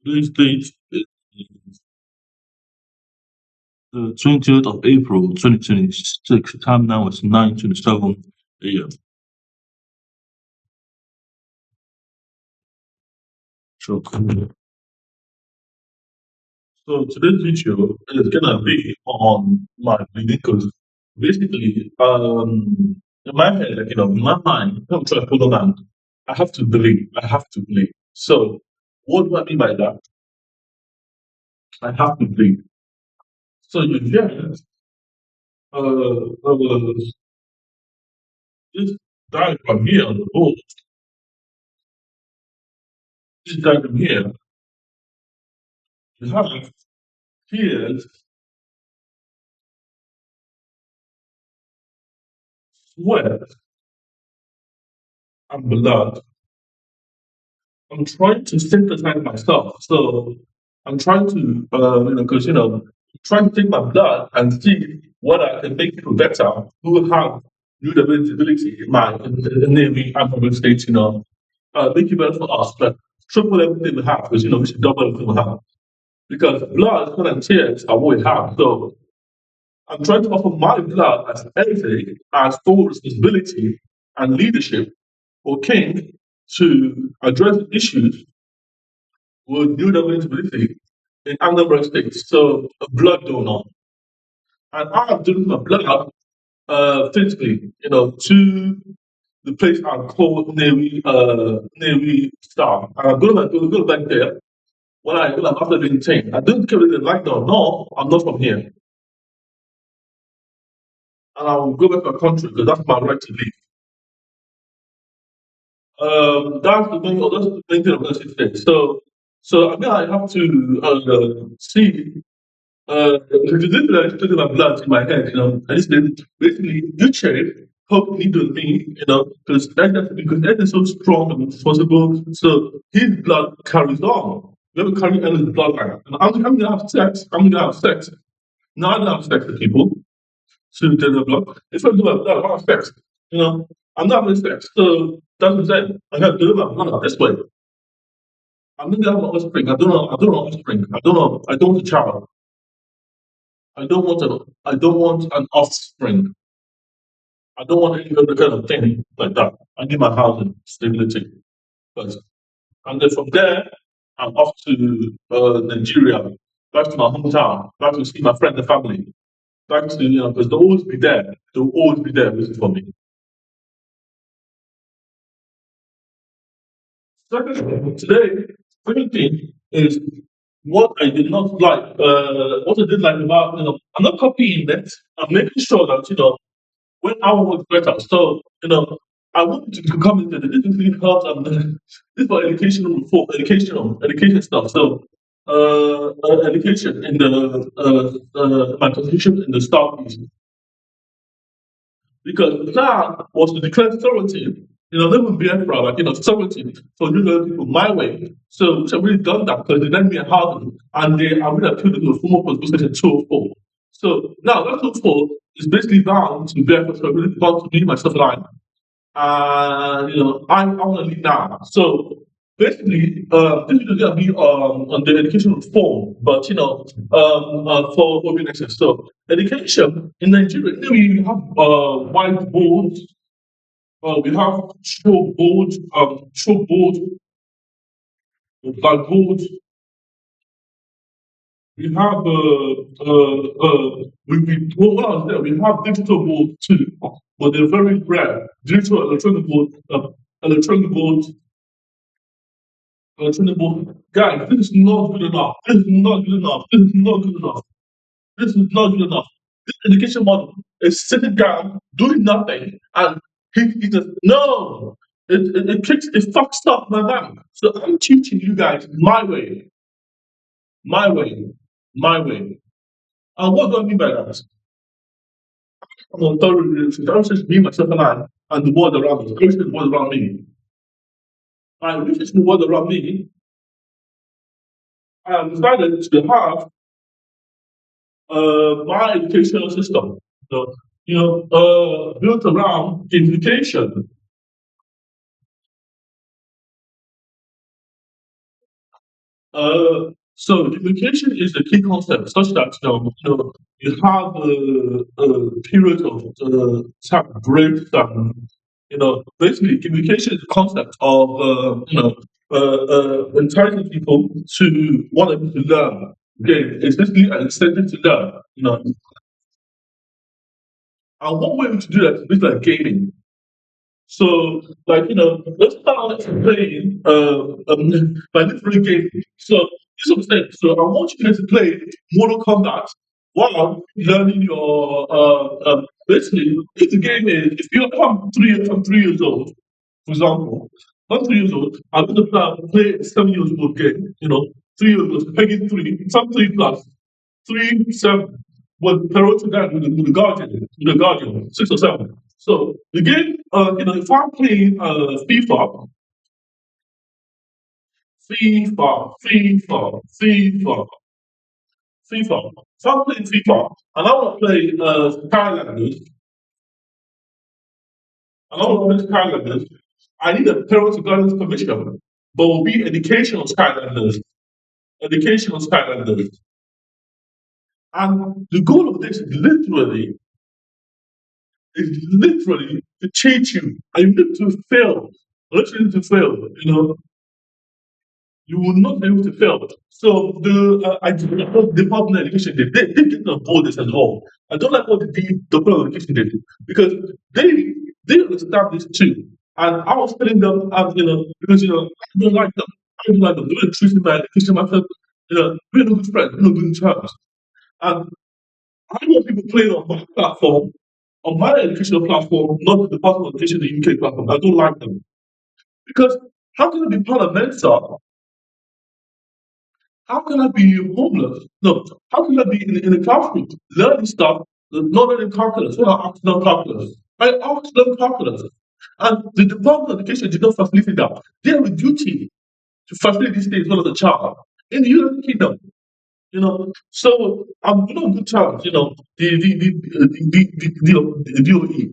Today's date is the 20th of April 2026. Time now is 9:27 a.m. So, so today's video is gonna be on my bleeding because basically, in my head, like in my mind, I'm trying to put on hand. I have to believe. I have to believe. So, what do I mean by that? I have to believe. So you get this diagram here on the board. This diagram here, you have tears, sweat, and blood. I'm trying to synthesize myself. So I'm trying to, because, trying to take my blood and see what I can make people better who have new ability in in Navy and public states, make it better for us, but triple everything we have, because, we should double everything we have. Because blood, sweat, and tears are what we have. So I'm trying to offer my blood as anything, as full responsibility and leadership for King to address issues with new disability in Anambra State. So a blood donor. And I have donated my blood physically, to the place I call Navy Star. And I'm go back there when I'm after being trained. I don't care whether they like that or not, I'm not from here. And I will go back to my country because that's my right to leave. That's the main thing I'm going to say today. So I mean, I have to see. Because this is like talking about blood in my head, I just basically you check hope needle me, because that is so strong and responsible. So his blood carries on. We have to carry on his bloodline. And I'm gonna have sex. I'm gonna have sex. No, I don't have sex with people. So the blood. If I do my blood, I don't have sex. I'm not having sex. So that's what I'm saying. I gotta do my blood this way. I'm gonna have an offspring. I don't know offspring. I don't want a child. I don't want an offspring. I don't want any other kind of thing like that. I need my housing stability first. And then from there, I'm off to Nigeria, back to my hometown, back to see my friends and family, back to, because they'll always be there. They'll always be there waiting for me. Second, today, second thing is what I did not like, what I did like about, I'm not copying it. I'm making sure that, when our work better. So, I want to come into the different helps and this for educational reform, education stuff. So, education in the my position in the southeast, because the plan was to declare sovereignty. Live in Biafra, like sovereignty for new people my way. So, which I've really done that because they lend me a housing and they are really appealed to the former constitution 204. So now that 204 is basically bound to Biafra, so I really bound to leave myself alive. I want to leave now. So basically, this is going to be on the education reform, but for OBNXS. So education in Nigeria, we have whiteboards, we have chalkboard, blackboard. We have when I was there, we have digital boards too, but they're very rare. Digital electronic board, electronic board. Guys, this is not good enough. This is not good enough. This is not good enough. This is not good enough. This education model is sitting down, doing nothing, and he just no. It fucks up my bank. So I'm teaching you guys my way, my way, my way. And what do I mean by that? I'm on thorough relationship. I don't just me, myself, and the world around me. I wish the world around me. I wish the world around me. I have decided to have my educational system. So, built around education. So communication is the key concept, such that you have a period of time breaks, and basically communication is the concept of encouraging people to want them to learn. Okay, it's basically an incentive to learn. And one way to do that is like gaming. So, like, let's start playing by different games. So, this is what I'm saying. So, I want you guys to play Mortal Kombat while learning your. Basically, if the game is, if I'm 3 years old, for example, I'm 3 years old, I'm going to play a 7 years old game, 3 years old, Peggy 3, some 3 plus, 3, 7, with parental guide with the guardian, 6 or 7. So the game, if I'm playing FIFA, FIFA. If I'm playing FIFA and I want to play Skylanders, I need a parental guidance permission. But will be educational Skylanders, educational Skylanders. And the goal of this is literally to teach you, and you need to fail, literally to fail. You will not be able to fail. So I don't like what the Department of Education did. They didn't avoid this at all. I don't like what the Department of Education did because they understand this too. And I was telling them, because I don't like them. I don't like them. They were treating my education myself. We're no good friends. We're no good terms. And I want people playing on my platform, on my educational platform, not the Department of Education, the UK platform. I don't like them because how can I be part of Mensa? How can I be homeless? No, how can I be in a classroom learning stuff, not learning calculus? When I asked to learn calculus, I asked to learn calculus. And the Department of Education did not facilitate that. They have a duty to facilitate these things when as a child in the United Kingdom. So I'm good terms. The DOE.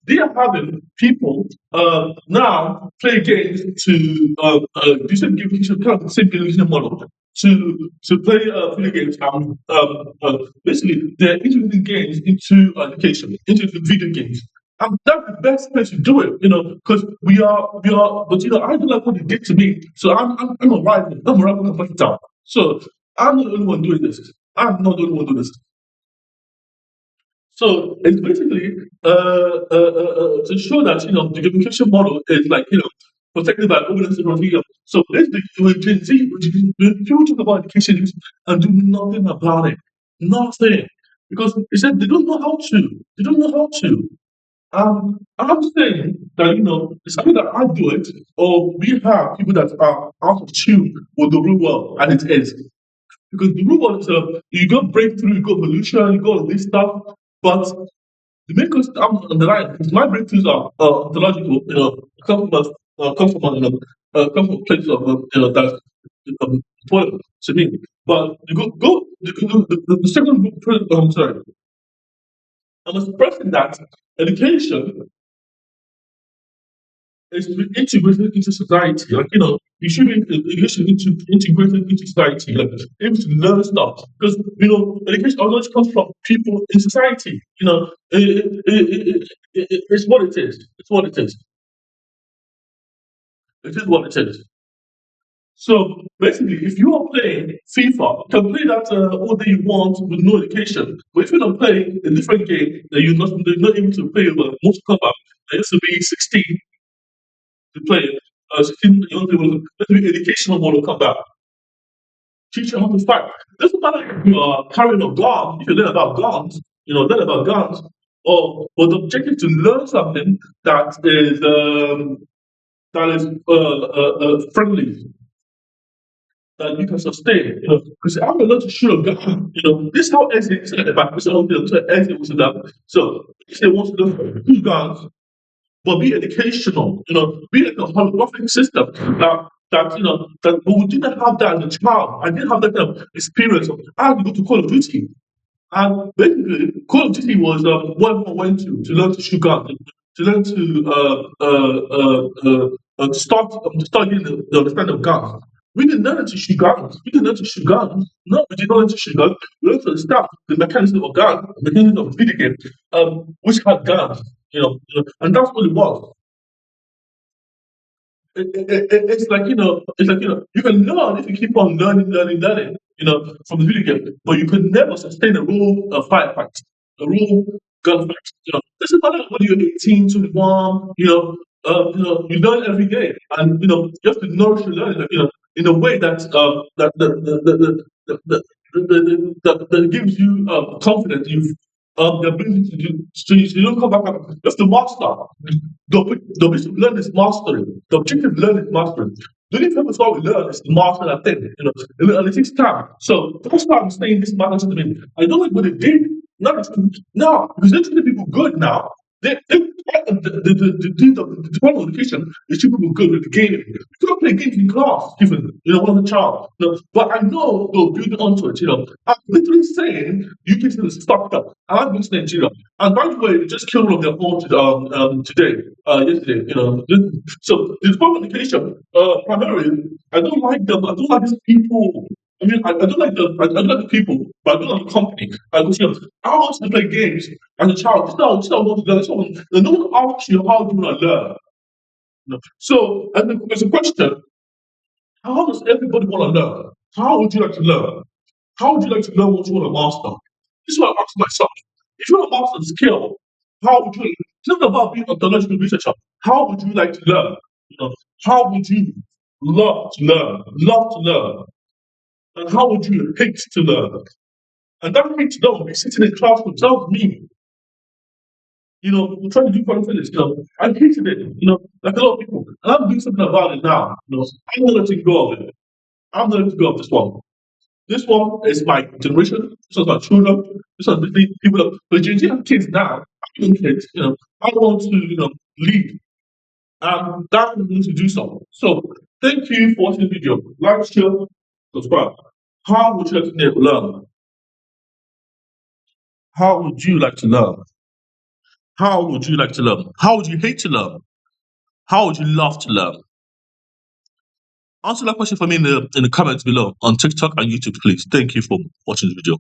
They are having people now play games to do some gamification, kind of the same gamification model to play video games. Basically, they're integrating games into education, into the video games. And that's the best place to do it, because we are, but I don't like what they did to me. So I'm a rival, competitor. So I'm not the only one doing this. I'm not the only one doing this. So it's basically to show that the communication model is like protected by evidence and review. So basically, with Gen Z, when people talk about education and do nothing about it, nothing, because they said they don't know how to. They don't know how to. I'm saying that it's either that I do it or we have people that are out of tune with the real world, and it is. Because the robot is you got breakthrough, you got evolution, you got all this stuff, but the main question I'm on the line because my breakthroughs are ontological, come from a place of that's important to me. But you go the second group. I'm sorry, I'm expressing that education is to be integrated into society. Like, education into integrated into society, like able to learn stuff. Because education always comes from people in society. It's what it is. It's what it is. It is what it is. So basically, if you are playing FIFA, you can play that all day you want with no education. But if you're not playing a different game, that you're not able to play with Mortal Kombat, that used to be 16 to play it. 16 young people, let me educational model come back. Teach you how to fight. Doesn't matter if you are carrying a gun, if you learn about guns, learn about guns. Or the objective to learn something that is friendly, that you can sustain. Because I'm going to shoot a gun. This is how Exit said about this whole thing. So Exit was that. So if they want to learn two guns, but be educational, be like a holographic system that but we didn't have that as a child. I didn't have that kind of experience. I had to go to Call of Duty. And basically Call of Duty was what I went to learn to shoot guns, to learn to start getting the understanding of guns. We didn't learn it to shoot guns. We didn't learn to shoot guns. No, we did not learn to shoot guns. We learned to stuff, the mechanism of gun, the mechanism of video game, which had guns, and that's what it was. It's like you can learn if you keep on learning, from the video game, but you could never sustain a real firefight, a real gunfight. This is not like when you're 18, 21, you learn every day, and you have to nourish your learning, in a way that gives you confidence. The ability to do, so you don't come back up. That's the master. The objective of learn is mastery. The objective of learn is mastery. The only purpose why we learn is to master that thing, and it takes time. So that's why I'm saying this matters to me. I don't like what they did. Not now, because they're treating people good now. The department of education is treating people good with the gaming. You can't play games in class, even when a child. But I know they'll build onto it. I'm literally saying you kids need to stop up. I'm going to Nigeria. And by the way, they just killed one of their own yesterday. So the department of education, primarily, I don't like them. I don't like these people. I mean, I don't like the people, but I don't like the company. Because I want to play games as a child. It's not what to learn. No one asks you how do you want to learn. So, and then there's a question: how does everybody want to learn? How would you like to learn? How would you like to learn what you want to master? This is what I ask myself. If you want to master the skill, how would you? It's not about being a theological researcher. How would you like to learn? How would you love to learn? Love to learn. And how would you hate to learn? And that hate to learn will be sitting in classrooms. That was me. Trying to do something this, I hated it, like a lot of people. And I'm doing something about it now. I'm not letting go of it. I'm not letting go of this one. This one is my generation. This is my children. This is the people that, but Gen Z have kids now. I'm young kids, I want to, lead. And that we need to do so. So thank you for watching the video. Like, share, subscribe. How would you like to learn? How would you like to learn? How would you like to learn? How would you hate to learn? How would you love to learn? Answer that question for me in the comments below on TikTok and YouTube, please. Thank you for watching the video.